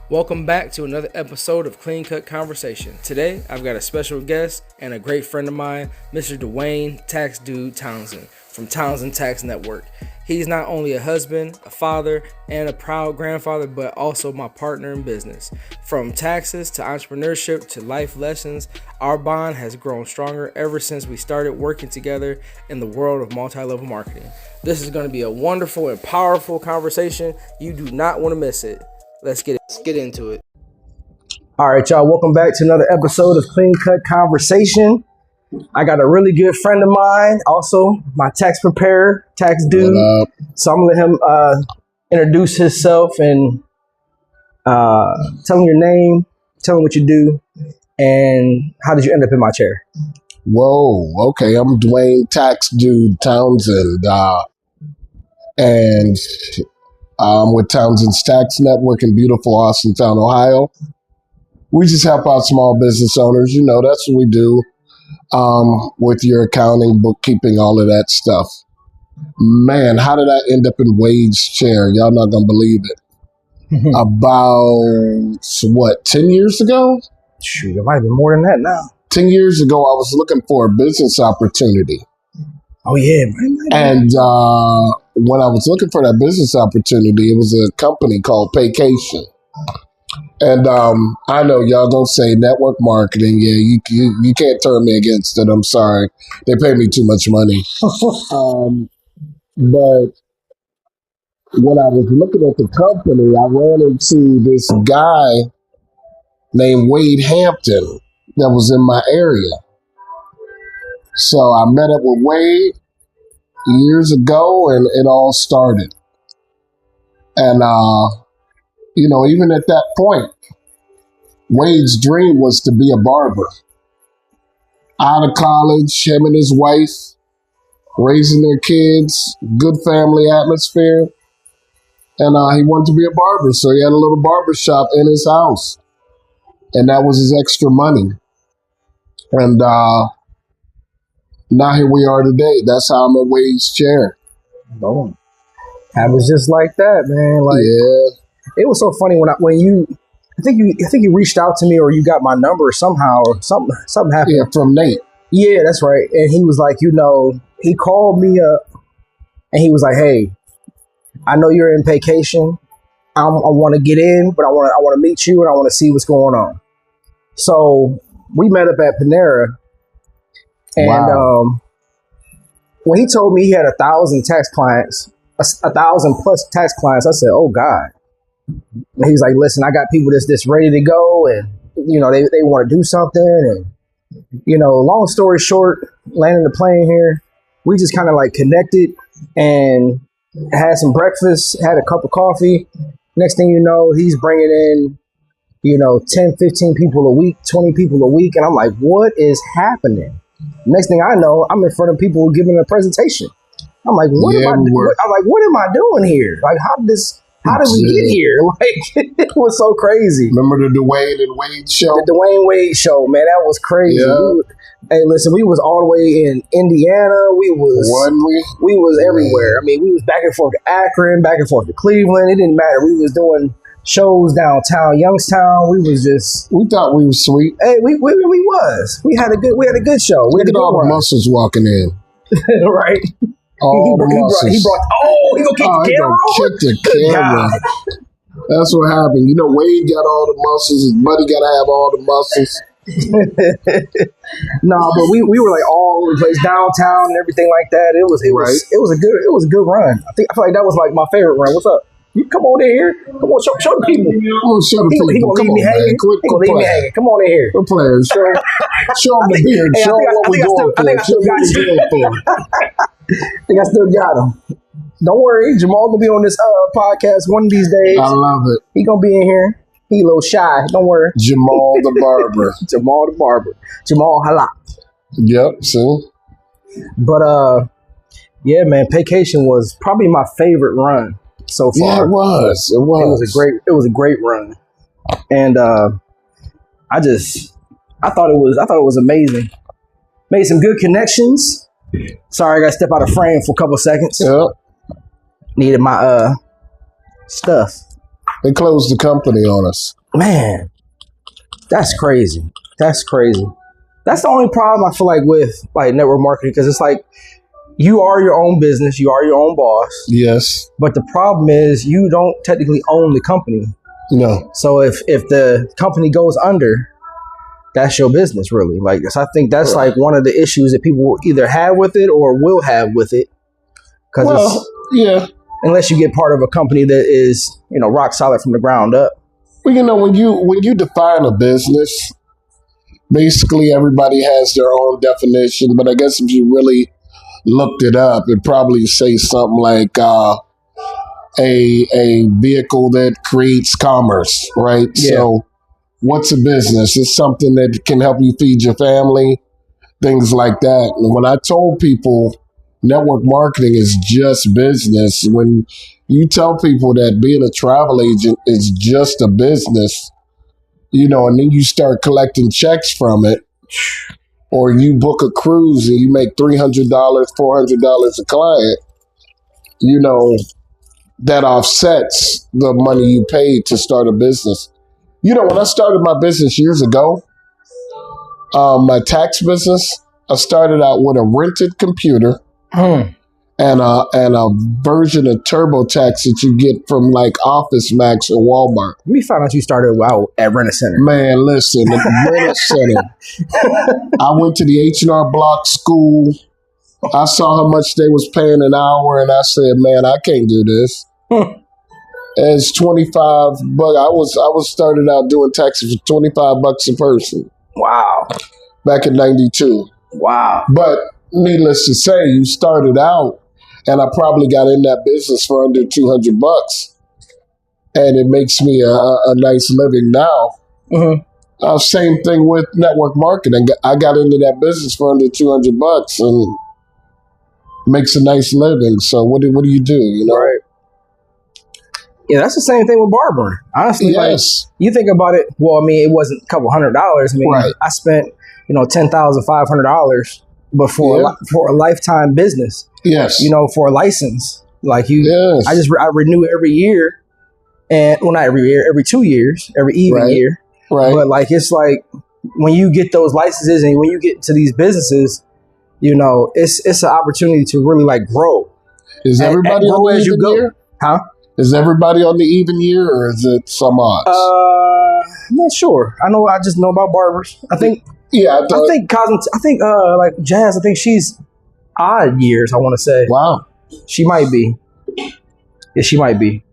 Welcome back to another episode of Clean Cut Conversation. Today, I've got a special guest and a great friend of mine, Mr. Dwayne TaxDude Townsend from Townsend Tax Network. He's not only a husband, a father, and a proud grandfather, but also my partner in business. From taxes to entrepreneurship to life lessons, our bond has grown stronger ever since we started working together in the world of multi-level marketing. This is going to be a wonderful and powerful conversation. You do not want to miss it. Let's get into it. All right, y'all. Welcome back to another episode of Clean Cut Conversation. I got a really good friend of mine, also my tax preparer, TaxDude. So I'm gonna let him introduce himself and tell him your name, tell him what you do, and how did you end up in my chair? Whoa, okay. I'm Dwayne TaxDude Townsend, and I'm with Townsend's Tax Network in beautiful Austintown, Ohio. We just help out small business owners. You know, that's what we do with your accounting, bookkeeping, all of that stuff. Man, how did I end up in Wade's chair? Y'all not going to believe it. About, 10 years ago? Shoot, it might have been more than that now. 10 years ago, I was looking for a business opportunity. Oh, yeah, man. And when I was looking for that business opportunity, it was a company called Paycation. And I know y'all gonna say network marketing. Yeah, you can't turn me against it. I'm sorry. They pay me too much money. But when I was looking at the company, I ran into this guy named Wade Hampton that was in my area. So I met up with Wade years ago, and it all started. And, even at that point, Wade's dream was to be a barber. Out of college, him and his wife, raising their kids, good family atmosphere. And he wanted to be a barber, so he had a little barber shop in his house. And that was his extra money. And now here we are today. That's how I'm in Wade's chair. Boom. That was just like that, man. Like, yeah. It was so funny I think you reached out to me, or you got my number somehow, or something happened. Yeah, from Nate. Yeah, that's right. And he was like, he called me up and he was like, "Hey, I know you're in vacation. I want to get in, but I want to meet you and I want to see what's going on." So we met up at Panera. And wow. When he told me he had 1,000 tax clients, 1,000 plus tax clients, I said, "Oh God." And he's like, "Listen, I got people that's ready to go, and they want to do something." And long story short, landing the plane here, we just kind of like connected and had some breakfast, had a cup of coffee. Next thing you know, he's bringing in 10, 15 people a week, 20 people a week, and I'm like, what is happening? Next thing I know, I'm in front of people giving a presentation. I'm like, what am I doing here? Like, how did we get here? Like, it was so crazy. Remember the Dwayne and Wade show? The Dwayne Wade show, man, that was crazy. Yeah. Hey, listen, we was all the way in Indiana. We was everywhere. I mean, we was back and forth to Akron, back and forth to Cleveland. It didn't matter. We was doing shows downtown Youngstown. We thought we was sweet. Hey, we was. We had a good show. Look at all the muscles walking in. Right. All the muscles. He gonna kick the camera. That's what happened. Wade got all the muscles. His buddy got to have all the muscles. No, but we were like all over the place, downtown and everything like that. It was a good run. I feel like that was like my favorite run. What's up? You come on in here. Come on, show the people. Show the people. He gonna leave me hanging. Come on in here. We're players. Show them the beard. Show them what we're going for. Show them what we're going for. I think I still got him. Don't worry, Jamal gonna be on this podcast one of these days. I love it. He gonna be in here. He a little shy. Don't worry. Jamal the barber. Jamal Halak. Yep. See. But yeah, man, Paycation was probably my favorite run so far. Yeah, it was. It was a great run, and I thought it was amazing. Made some good connections. Sorry, I got to step out of frame for a couple of seconds. Yep. Needed my stuff. They closed the company on us. Man, that's crazy. That's crazy. That's the only problem I feel like with like network marketing, because it's like you are your own business, you are your own boss. Yes. But the problem is you don't technically own the company. No. So if the company goes under, that's your business, really. Like, so I think that's like one of the issues that people either have with it or will have with it. Because unless you get part of a company that is, you know, rock solid from the ground up. Well, you know, when you define a business, basically everybody has their own definition. But I guess if you really looked it up, it'd probably say something like a vehicle that creates commerce, right? Yeah. So what's a business? It's something that can help you feed your family, things like that. And when I told people network marketing is just business, when you tell people that being a travel agent is just a business, you know, and then you start collecting checks from it, or you book a cruise and you make $300, $400 a client, you know, that offsets the money you paid to start a business. You know, when I started my business years ago, my tax business, I started out with a rented computer and a version of TurboTax that you get from like Office Max or Walmart. Let me find out you started out at Rent-A-Center. Man, listen, at Rent-A-Center. I went to the H&R Block school. I saw how much they was paying an hour, and I said, man, I can't do this. It's $25. I was started out doing taxes for $25 a person. Wow. Back in '92. Wow. But needless to say, you started out, and I probably got in that business for under $200, and it makes me a nice living now. Mm-hmm. Same thing with network marketing. I got into that business for under $200 and makes a nice living. So what do you do? You know, right? Yeah, that's the same thing with barbering. Honestly, yes. Like, you think about it. Well, I mean, it wasn't a couple $100. I mean, right. I spent $10,500, but for a lifetime business. Yes. You know, for a license, like you. Yes. I renew every year, and well, not every year, every 2 years, every year. Right. But like it's like when you get those licenses and when you get to these businesses, you know, it's an opportunity to really like grow. Is everybody on the even year? Huh? Is everybody on the even year, or is it some odds? I'm not sure. I just know about barbers. I think. Yeah, I think like Jazz. I think she's odd years. I want to say. Wow. She might be. Yeah, she might be.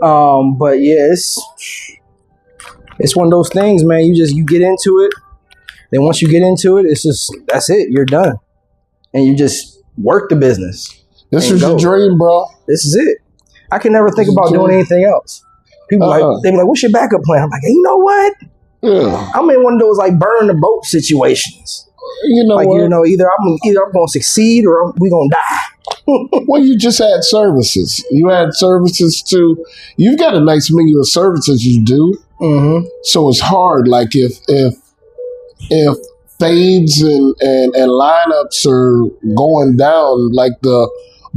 But yeah, it's one of those things, man. You get into it. Then once you get into it, that's it. You're done, and you just work the business. This is your dream, bro. This is it. I can never think about doing anything else. People they be like, "What's your backup plan?" I'm like, hey, you know what? Yeah. I'm in one of those like burn the boat situations. You know, like what? You know, either I'm going to succeed or we going to die. Well, you just had services. You had services too. You've got a nice menu of services you do. Mm-hmm. So it's hard. Like if fades and lineups are going down, like the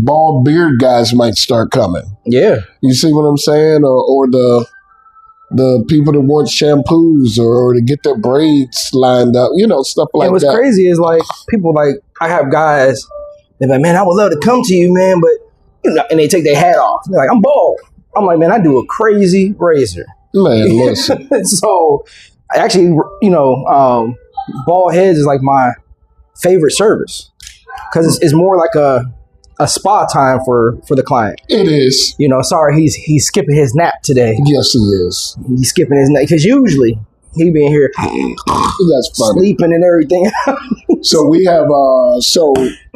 bald beard guys might start coming. Yeah. You see what I'm saying? Or the people that want shampoos or to get their braids lined up, you know, stuff like that. And what's crazy is like people like, I have guys, they're like, man, I would love to come to you, man, but, you know, and they take their hat off. They're like, I'm bald. I'm like, man, I do a crazy razor. Man, listen. So I actually, you know, bald heads is like my favorite service because it's more like a spa time for the client. It is. You know, sorry, he's skipping his nap today. Yes, he is. He's skipping his nap because usually he be in here that's funny. Sleeping and everything. So we have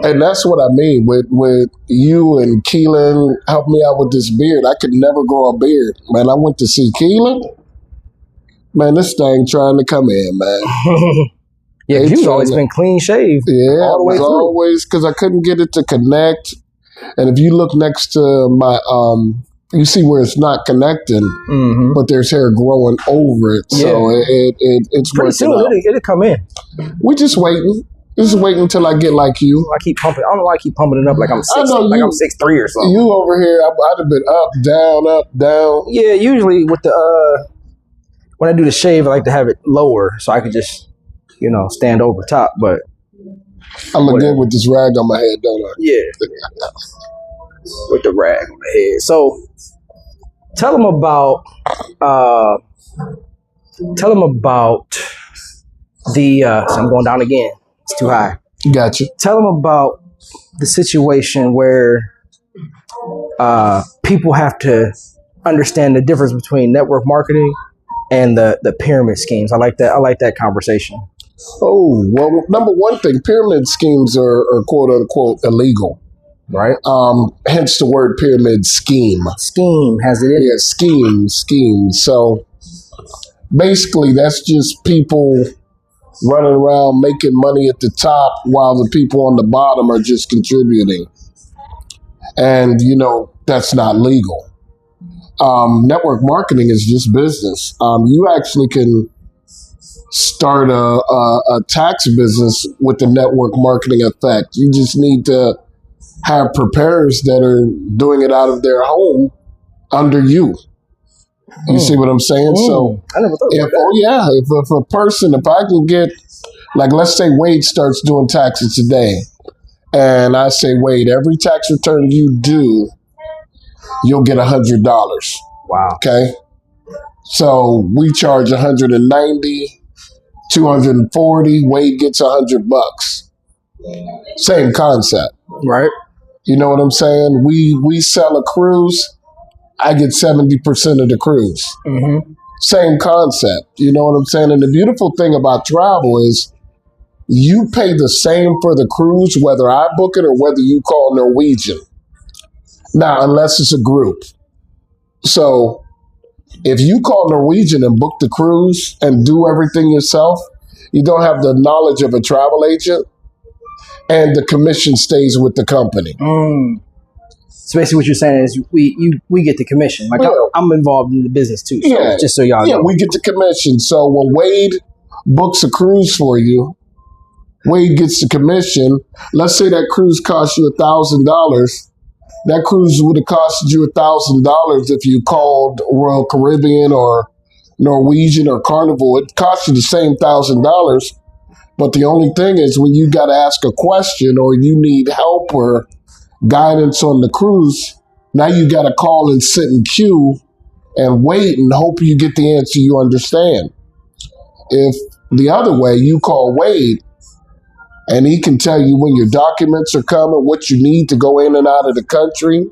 and that's what I mean with you and Keelan help me out with this beard. I could never grow a beard, man. I went to see Keelan. Man, this thing trying to come in, man. Yeah, you've always been clean shaved. Yeah, all the way through. Always, because I couldn't get it to connect. And if you look next to my, you see where it's not connecting, mm-hmm. but there's hair growing over it. Yeah. So it's pretty soon. It'll come in. We're just waiting. Just waiting until I get like you. I keep pumping. I don't know why I keep pumping it up like I'm 6'3" or something. You over here, I'd have been up, down, up, down. Yeah, usually with when I do the shave, I like to have it lower so I could just, stand over top. But I look good with this rag on my head, don't I? yeah, with the rag on the head. So tell them about the. So I'm going down again. It's too high. Gotcha. Tell them about the situation where people have to understand the difference between network marketing and the pyramid schemes. I like that conversation. Oh, well, number one thing, pyramid schemes are quote unquote illegal. Right. Hence the word pyramid scheme. Scheme has it in it. Yeah, scheme. So basically that's just people running around making money at the top while the people on the bottom are just contributing. And, that's not legal. Network marketing is just business. You actually can start a tax business with the network marketing effect. You just need to have preparers that are doing it out of their home under you. You see what I'm saying? So, I never thought about that. If I can get, like, let's say Wade starts doing taxes today, and I say, Wade, every tax return you do, you'll get $100. Wow. Okay? So we charge 190, 240, Wade gets $100. Same concept. Right. You know what I'm saying? We sell a cruise, I get 70% of the cruise. Mm-hmm. Same concept. You know what I'm saying? And the beautiful thing about travel is you pay the same for the cruise, whether I book it or whether you call Norwegian. Now, unless it's a group. So if you call Norwegian and book the cruise and do everything yourself, you don't have the knowledge of a travel agent, and the commission stays with the company. So basically what you're saying is we get the commission. Like, yeah. I'm involved in the business too, so just so y'all know. Yeah, we get the commission. So when Wade books a cruise for you, Wade gets the commission. Let's say that cruise costs you $1,000. That cruise would have costed you $1,000 if you called Royal Caribbean or Norwegian or Carnival. It cost you the same $1,000. But the only thing is when you got to ask a question or you need help or guidance on the cruise, now you got to call and sit in queue and wait and hope you get the answer you understand. If the other way, you call Wade and he can tell you when your documents are coming, what you need to go in and out of the country.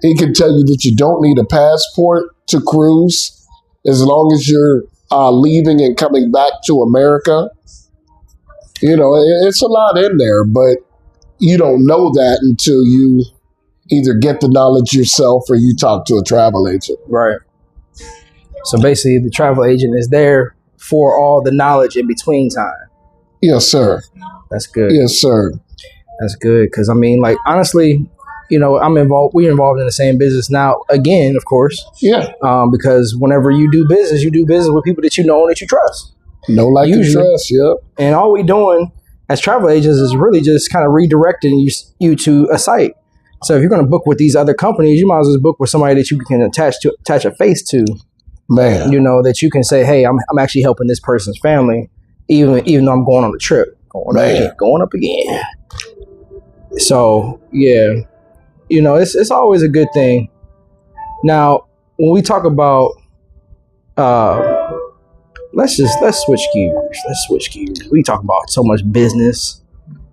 He can tell you that you don't need a passport to cruise as long as you're leaving and coming back to America. It's a lot in there, but you don't know that until you either get the knowledge yourself or you talk to a travel agent. Right. So basically the travel agent is there for all the knowledge in between time. Yes, sir. That's good. Yes, sir. That's good. Because, like, honestly, we're involved in the same business now, again, of course. Yeah. Because whenever you do business with people that you know and that you trust. No, like you trust, yeah. And all we doing as travel agents is really just kind of redirecting you to a site. So if you're going to book with these other companies, you might as well book with somebody that you can attach a face to. Man. That you can say, hey, I'm actually helping this person's family, even though I'm going on the trip. Going up again. So, yeah, it's always a good thing. Now, when we talk about, let's switch gears. We talk about so much business.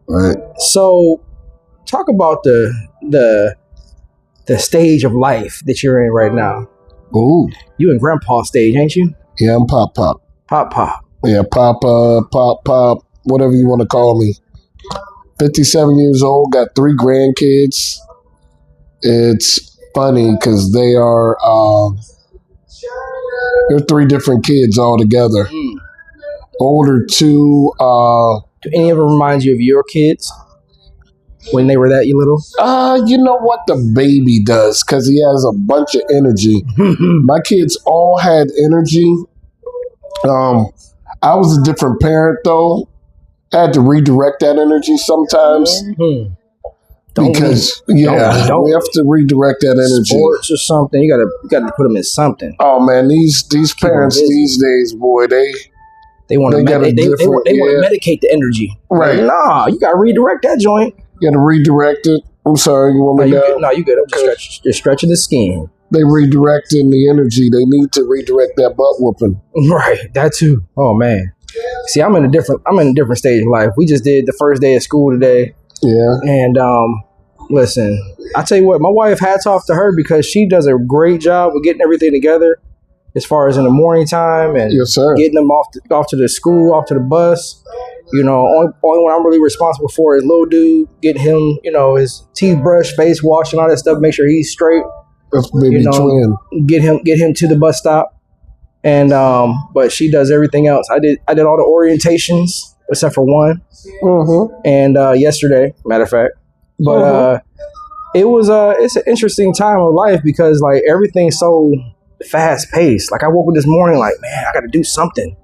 Right. So, talk about the stage of life that you're in right now. Ooh. You in grandpa stage, ain't you? Yeah, I'm pop. Pop. Yeah, pop. Whatever you want to call me. 57 years old, got 3 grandkids. It's funny because they're 3 different kids all together. Older 2. Do any of them remind you of your kids when they were that little? You know what? The baby does because he has a bunch of energy. My kids all had energy. I was a different parent though. I had to redirect that energy sometimes. Because we have to redirect that energy. Sports or something. You gotta put them in something. Oh man, these parents these days, boy, they want to medicate the energy. Right? Like, nah, you gotta redirect that joint. You gotta redirect it. I'm sorry, you want me to? No, you good. I'm just stretching the skin. They redirecting the energy. They need to redirect that butt whooping. Right, that too. Oh man. See, I'm in a different stage of life. We just did the first day of school today. Yeah. And listen, I tell you what, my wife, hats off to her because she does a great job with getting everything together as far as in the morning time and getting them off to the school, off to the bus. You know, only one I'm really responsible for is little dude, getting him, you know, his teeth brushed, face washed, and all that stuff. Make sure he's straight. That's baby twin. Get him to the bus stop. And but she does everything else. I did all the orientations except for one. Mm-hmm. And yesterday, matter of fact. But it's an interesting time of life because like everything's so fast paced. Like I woke up this morning like, man, I got to do something.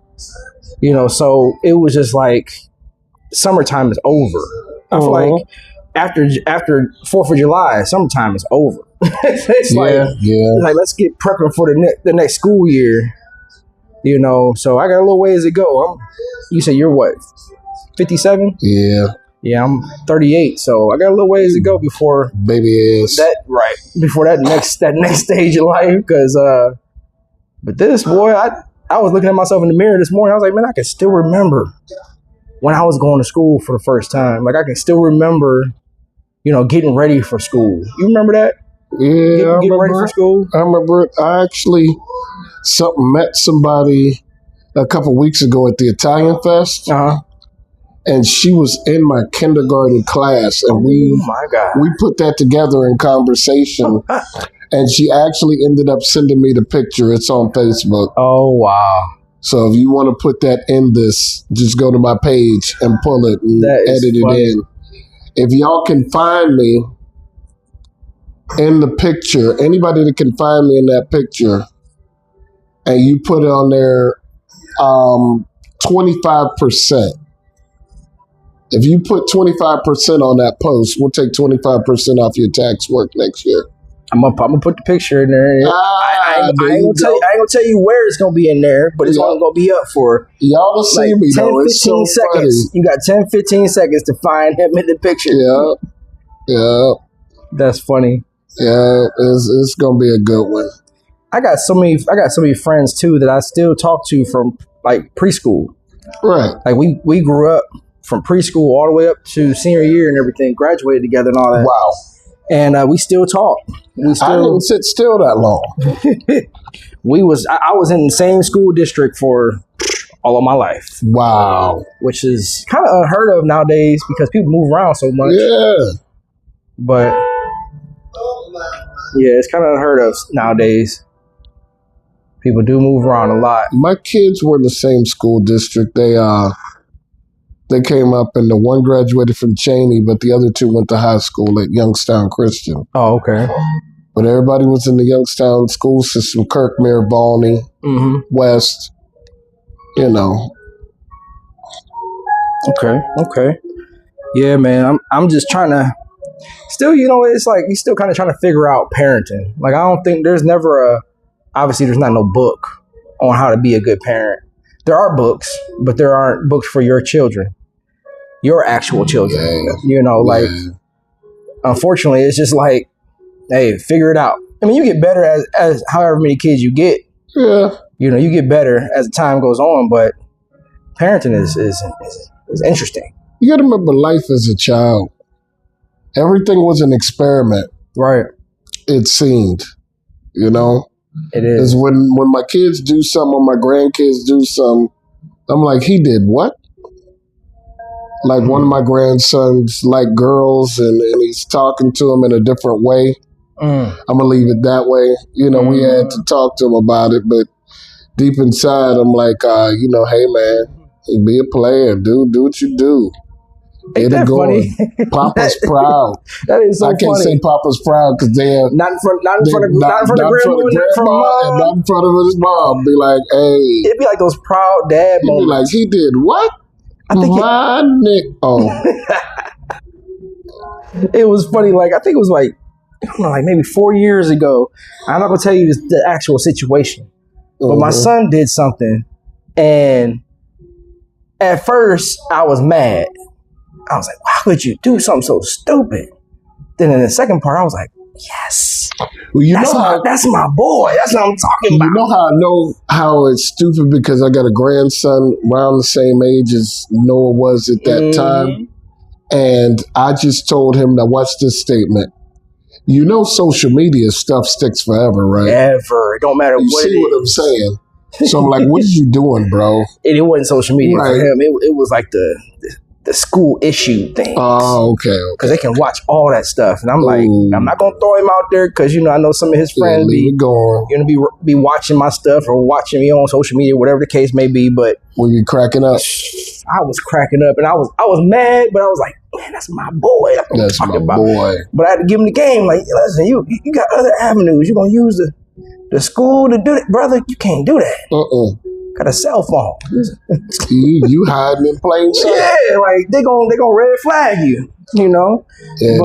You know, so it was just like summertime is over. I feel like after 4th of July, summertime is over. It's like let's get prepping for the next school year. You know, so I got a little ways to go. You said you're what, 57? Yeah. Yeah, I'm 38, so I got a little ways to go before baby ass. Before that next stage of life. Because, but this boy, I was looking at myself in the mirror this morning. I was like, man, I can still remember when I was going to school for the first time. Like I can still remember, you know, getting ready for school. You remember that? Yeah, getting ready for school. I remember it. I actually met somebody a couple weeks ago at the Italian Fest. And she was in my kindergarten class, and we put that together in conversation. And she actually ended up sending me the picture. It's on Facebook. Oh wow! So if you want to put that in this, just go to my page and pull it and edit it in. If y'all can find me in the picture, anybody that can find me in that picture, and you put it on there, 25%. If you put 25% on that post, we'll take 25% off your tax work next year. I'm gonna put the picture in there. I ain't gonna tell you where it's gonna be in there, but it's only gonna be up for y'all will see me 10, though. 15 It's so seconds. funny. You got 10, 15 seconds to find him in the picture. Yeah. That's funny. Yeah, it's gonna be a good one. I got so many friends too that I still talk to from like preschool. Right. Like we grew up from preschool all the way up to senior year and everything, graduated together and all that. Wow. And we still talk. I didn't sit still that long. I was in the same school district for all of my life. Wow. Which is kind of unheard of nowadays because people move around so much. Yeah. But yeah, it's kind of unheard of nowadays. People do move around a lot. My kids were in the same school district. They came up and the one graduated from Cheney, but the other two went to high school at Youngstown Christian. Oh, okay. But everybody was in the Youngstown school system, Kirkmere, Balney, West, you know. Okay. Yeah, man, I'm just trying to, still, you know, it's like, you're still kind of trying to figure out parenting. Like, I don't think there's never obviously there's not no book on how to be a good parent. There are books, but there aren't books for your children, your actual children. Yeah. You know, like, unfortunately, it's just like, hey, figure it out. I mean, you get better as however many kids you get. Yeah. You know, you get better as time goes on, but parenting is interesting. You got to remember life as a child. Everything was an experiment. Right. It seemed, you know. It is. When my kids do something or my grandkids do something, I'm like, he did what? Like one of my grandsons like girls and he's talking to them in a different way. I'm going to leave it that way. You know, we had to talk to him about it, but deep inside, I'm like, you know, hey, man, be a player. Do what you do. Ain't that funny? Papa's proud. That is so funny. I can't say Papa's proud because they're not in front of grandma, not in front of mom, and not in front of his mom. Be like, hey, it'd be like those proud dad moments. Be like, he did what? I think my Nick. Oh, It was funny. Like I think it was like I don't know, like maybe 4 years ago. I'm not gonna tell you the actual situation, but my son did something, and at first I was mad. I was like, "Why would you do something so stupid?" Then in the second part, I was like, "Yes, well, that's my boy. That's what I'm talking about." You know how I know how it's stupid because I got a grandson around the same age as Noah was at that time, and I just told him to watch this statement. You know, social media stuff sticks forever, right? Ever. It don't matter you what see it what is. I'm saying? So I'm like, what are you doing, bro? It wasn't social media Right. for him. It was like the school issue thing. Oh, okay. Because they can watch all that stuff. And I'm like, Ooh. I'm not going to throw him out there because, you know, I know some of his friends leave it going. You're going to be watching my stuff or watching me on social media, whatever the case may be. But were you cracking up? I was cracking up and I was mad, but I was like, man, that's my boy. That's my boy. But I had to give him the game. Like, listen, you got other avenues. You're going to use the school to do that. Brother, you can't do that. Got a cell phone. you hiding in plain sight. Yeah, like they gonna red flag you, you know. Yeah,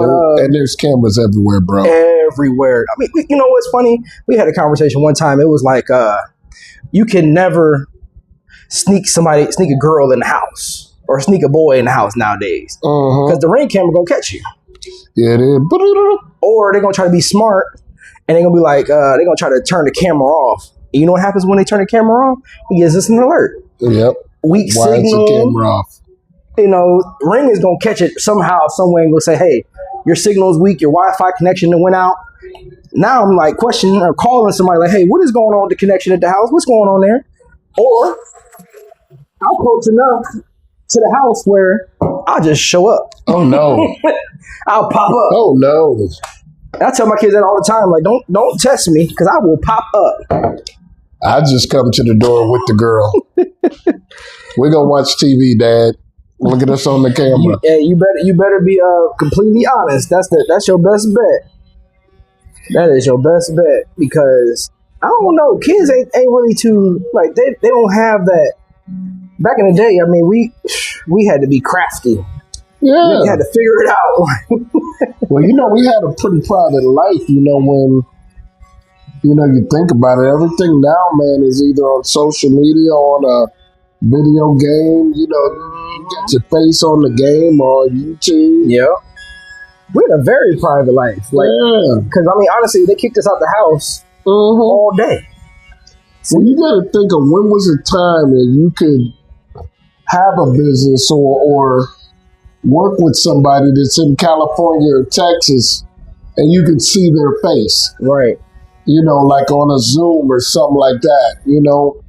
and there's cameras everywhere, bro. Everywhere. I mean, you know what's funny? We had a conversation one time. It was like, you can never sneak a girl in the house or sneak a boy in the house nowadays because the Ring camera gonna catch you. Yeah, it is. Or they're gonna try to be smart and they're gonna be like, they're gonna try to turn the camera off. You know what happens when they turn the camera off? He gives us an alert. Yep. Weak Why signal. is the camera off? You know, Ring is going to catch it somehow, some way, and go say, hey, your signal is weak, your Wi-Fi connection went out. Now I'm like questioning or calling somebody like, hey, what is going on with the connection at the house? What's going on there? Or I'll close enough to the house where I'll just show up. Oh, no. I'll pop up. Oh, no. I tell my kids that all the time, like, don't test me because I will pop up. I just come to the door with the girl. We're gonna watch TV, Dad. Look at us on the camera. You better be completely honest. That's your best bet. That is your best bet because I don't know, kids ain't really too like they don't have that. Back in the day, I mean, we had to be crafty. Yeah, we had to figure it out. Well, you know, we had a pretty private life. You know, when you think about it, everything now, man, is either on social media or on a video game. You know, you get your face on the game or YouTube. Yeah. We had a very private life. Like, because, I mean, honestly, they kicked us out the house all day. Well, you got to think of when was a time that you could have a business or work with somebody that's in California or Texas and you could see their face. Right. You know, like on a Zoom or something like that, you know.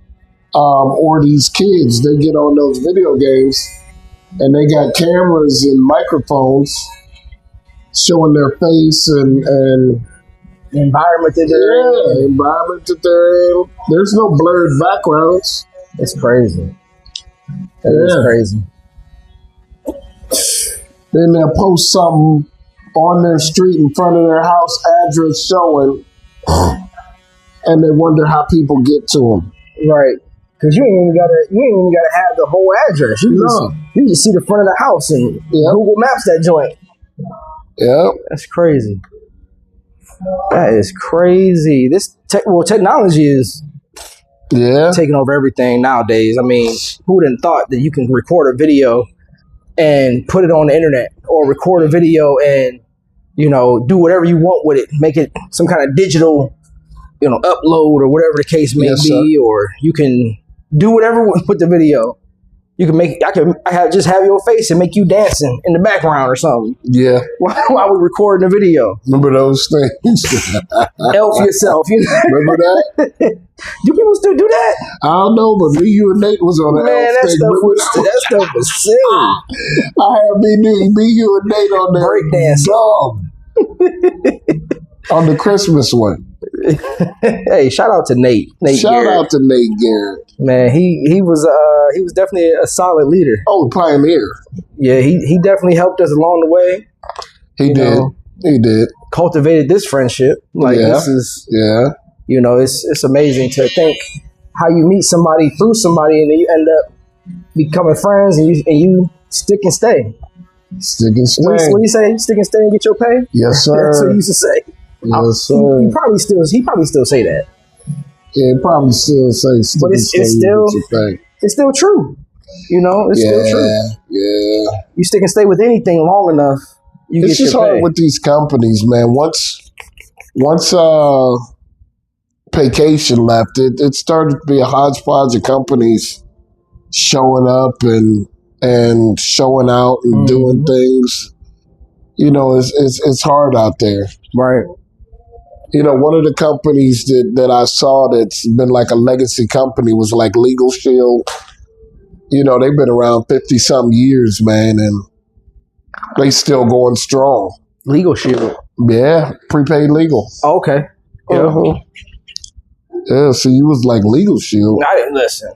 Or these kids, they get on those video games and they got cameras and microphones showing their face and the environment that they're in. Environment that they're in. There's no blurred backgrounds. It's crazy. That is crazy. Then they'll post something on their street in front of their house, address showing, and they wonder how people get to them. Right. Because you ain't even gotta have the whole address. You just see the front of the house and Google Maps that joint. Yep. That's crazy. That is crazy. Technology is taking over everything nowadays. I mean, who would have thought that you can record a video and put it on the internet, or record a video and, you know, do whatever you want with it, make it some kind of digital, you know, upload or whatever the case may be, or you can do whatever with the video. You can just have your face and make you dancing in the background or something. Yeah. While we're recording the video. Remember those things? Elf yourself. You know? Remember that? Do people still do that? I don't know, but me, you, and Nate was on the Man, elf that thing. stuff was silly. I had me, you, and Nate on the breakdance. On the Christmas one. Hey, shout out to Nate. Shout out to Nate Garrett. Man, he was definitely a solid leader. Oh, pioneer. Yeah, he definitely helped us along the way. He did. Cultivated this friendship. Like this is you know, it's amazing to think how you meet somebody through somebody and then you end up becoming friends and you stick and stay. Stick and stay. What do you say? Stick and stay and get your pay? Yes, sir. That's what he used to say. Yes, sir. He probably still say that. Yeah, it probably still say stick But and it's stay and still- get your pay. It's still true. You know, it's still true. Yeah. You stick and stay with anything long enough, you It's get just your pay. hard with these companies, man. Once vacation left, it started to be a hodgepodge of companies showing up and showing out and doing things. You know, it's hard out there. Right. You know, one of the companies that I saw that's been like a legacy company was like Legal Shield. You know, they've been around 50-something years, man, and they still going strong. Legal Shield. Yeah, prepaid legal. Oh, okay. Yeah. Uh-huh. Yeah, so you was like Legal Shield. I didn't listen.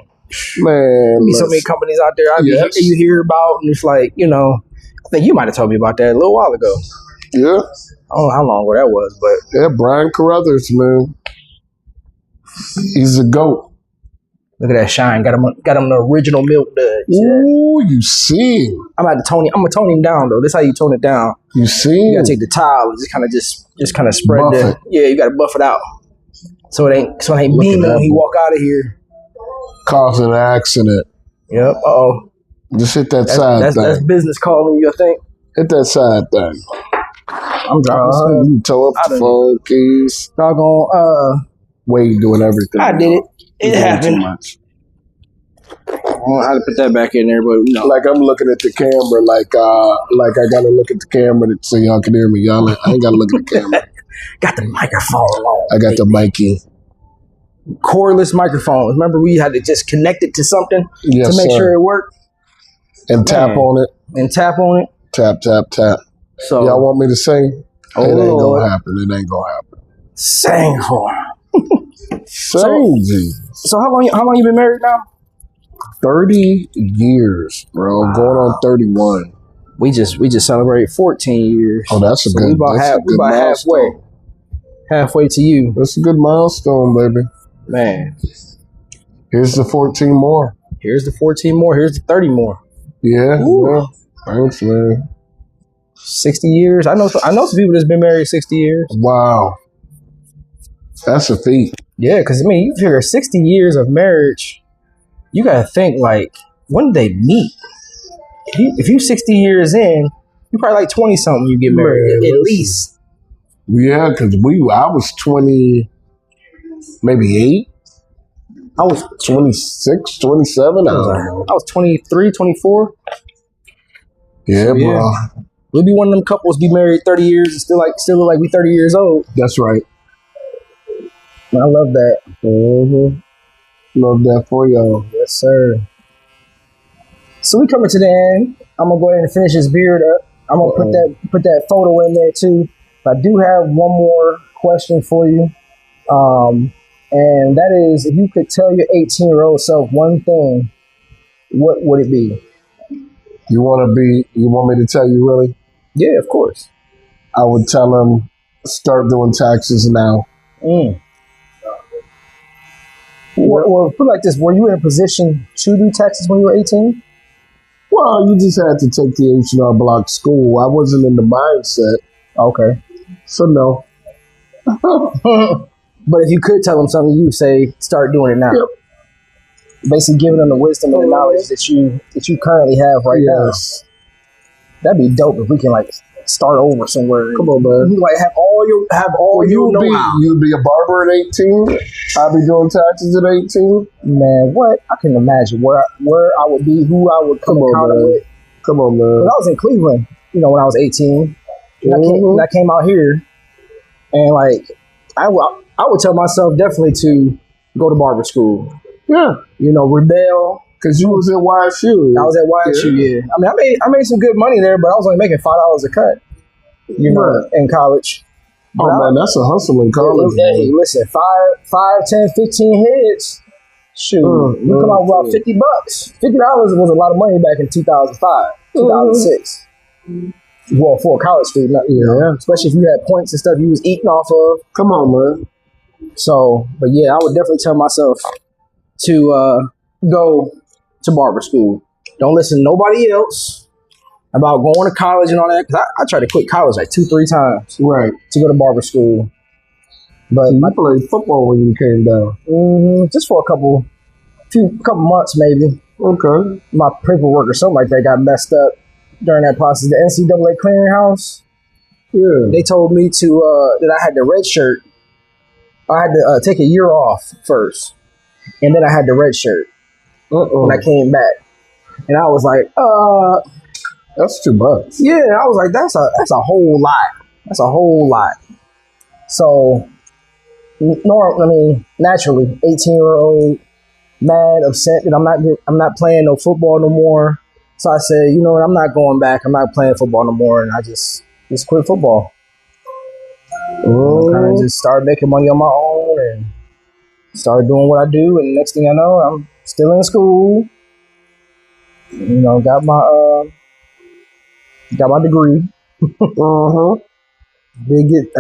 Man, Be so many companies out there Yes. you hear about, and it's like, you know, I think you might have told me about that a little while ago. Yeah, I don't know how long ago that was, but yeah, Brian Carruthers, man. He's a GOAT. look at that shine. Got him the original milk dud. You see that? Ooh, you see him. I'm gonna tone him down though. This is how you tone it down. You see You him. gotta take the towel and just kind of spread Buff the it. yeah. You gotta buff it out so it ain't Look at beaming that when he boy. walk out of here. Causing an accident. Yep. Oh, Just hit that side that's thing. business calling you. I think Hit that side thing. I'm dropping stuff. You toe up I the done- phone keys. Doggone. Wade doing everything. I did it. You're It doing happened. Too much. I don't know how to put that back in there, but you know. Like I'm looking at the camera, like I gotta look at the camera so y'all can hear me. Y'all, I ain't gotta look at the camera. Got the microphone on. I got the mic-y. Cordless microphones. Remember, we had to just connect it to something Yes, to make sir. sure it worked And tap Man. on it. and tap on it. Tap, tap, tap. So Y'all want me to sing? Oh, it ain't Lord. gonna happen. It ain't gonna happen. sing for him. Sing, Jesus. So how long you been married now? 30 years, bro. Wow. Going on 31. We just celebrated 14 years. Oh, that's a So good. we about, that's a good milestone. halfway to you, That's a good milestone, baby. man. Here's the 14 more. Here's the 14 more. Here's the 30 more. Yeah, Ooh. yeah. Thanks, man. 60 years. I know some people that's been married 60 years. Wow. That's a feat. Yeah, because I mean, you figure 60 years of marriage, you gotta think like, when did they meet? If you 60 years in, you probably like 20 something. You get married Man, at listen. least. Yeah, because I was 20, maybe 8, I was 26, 27. I don't know. I was 23, 24. Yeah, Yeah. bro. We'll be one of them couples be married 30 years and still look like we 30 years old. That's right. I love that. Mm-hmm. Love that for y'all. Yes, sir. So we coming to the end. I'm gonna go ahead and finish this beard up. I'm gonna put that photo in there too. But I do have one more question for you. And that is, if you could tell your 18-year-old self one thing, what would it be? You want me to tell you really? Yeah, of course. I would tell him, start doing taxes now. Well, put it like this: were you in a position to do taxes when you were 18? Well, you just had to take the H&R Block school. I wasn't in the mindset, Okay. so no. But if you could tell them something, you would say, start doing it now. Yep. Basically, giving them the wisdom and the knowledge that you currently have right Yes. now. That'd be dope if we can like start over somewhere. Come on, man. You like have all your know-how. You'd be a barber at 18. I'd be doing taxes at 18. Man, what I can imagine where I would be, who I would come Come on, encounter man. with. Come on, Because man. I was in Cleveland, when I was 18. And Mhm. I came out here, and like I would tell myself definitely to go to barber school. Yeah, Rebel. because you was at YSU. I was at YSU, yeah. I mean, I made some good money there, but I was only making $5 a cut, Right. in college. Oh, man, that's a hustle in college. Hey, man. listen, 5, 10, 15 heads. Shoot, you come out with about $50. $50 was a lot of money back in 2005, 2006. Well, for a college student, Yeah. especially if you had points and stuff you was eating off of. Come on, man. So, but yeah, I would definitely tell myself to go to barber school. Don't listen to nobody else. about going to college and all that. Because I tried to quit college like 2-3 times. Right. To go to barber school. But you played football when you came down. Just for a couple months maybe. Okay. My paperwork or something like that got messed up during that process. The NCAA clearinghouse. Yeah. They told me that I had the red shirt. I had to take a year off first, and then I had the red shirt when I came back. And I was like, that's too much. Yeah, I was like, that's a whole lot. That's a whole lot. So, naturally, 18-year-old, mad, upset that I'm not playing no football no more. So I said, you know what, I'm not going back. I'm not playing football no more, and I just quit football. Kind of just started making money on my own and started doing what I do. And next thing I know, I'm still in school. You know, got my degree. I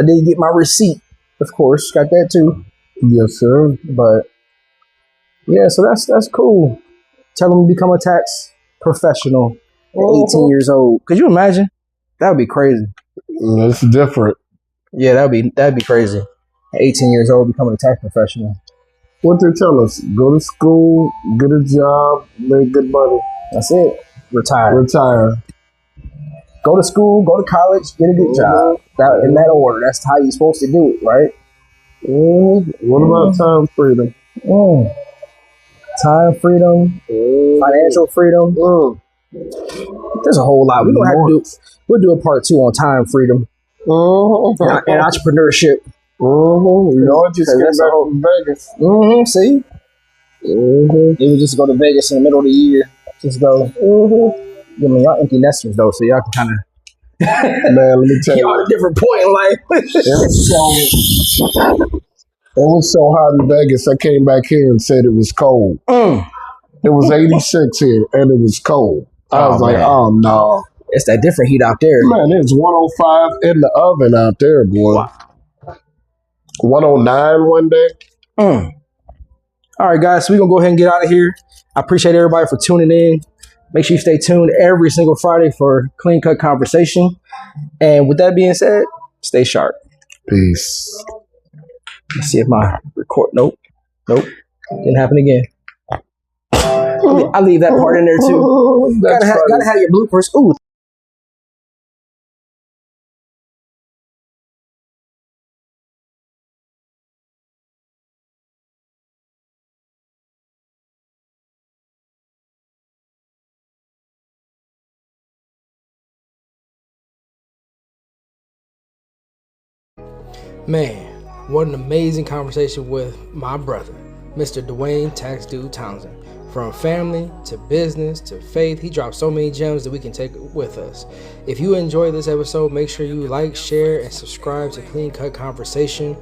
did get my receipt, of course. Got that too. Yes, sir. But yeah, so that's cool. Tell them to become a tax professional at 18 years old. Could you imagine? That would be crazy. It's different. Yeah, that'd be crazy. At 18 years old, becoming a tax professional. What they tell us? Go to school, get a job, make good money. That's it. Retire. Go to school, go to college, get a good job. In that order. That's how you're supposed to do it, right? What about time freedom? Time freedom, financial freedom. There's a whole lot. We'll do a part 2 on time freedom and entrepreneurship. You know, just came back from Vegas. See? You would just go to Vegas in the middle of the year. Just go. I mean, y'all empty nesters though, so y'all can kind of. Man, let me tell you. Y'all at a different point in life. It was so hot in Vegas. I came back here and said it was cold. It was 86 here, and it was cold. I was like, oh no. It's that different heat out there. Man, it's 105 in the oven out there, boy. Wow. 109 one day. All right, guys, so we're going to go ahead and get out of here. I appreciate everybody for tuning in. Make sure you stay tuned every single Friday for Clean Cut Conversation. And with that being said, stay sharp. Peace. Let's see if my record. Nope. Didn't happen again. I'll leave that part in there too. Gotta have your bloopers. Ooh. Man, what an amazing conversation with my brother, Mr. Dwayne TaxDude Townsend. From family to business to faith, he dropped so many gems that we can take with us. If you enjoyed this episode, make sure you like, share, and subscribe to Clean Cut Conversation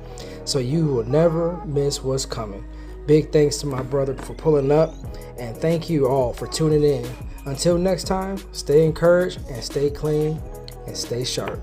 so you will never miss what's coming. Big thanks to my brother for pulling up, and thank you all for tuning in. Until next time, stay encouraged and stay clean and stay sharp.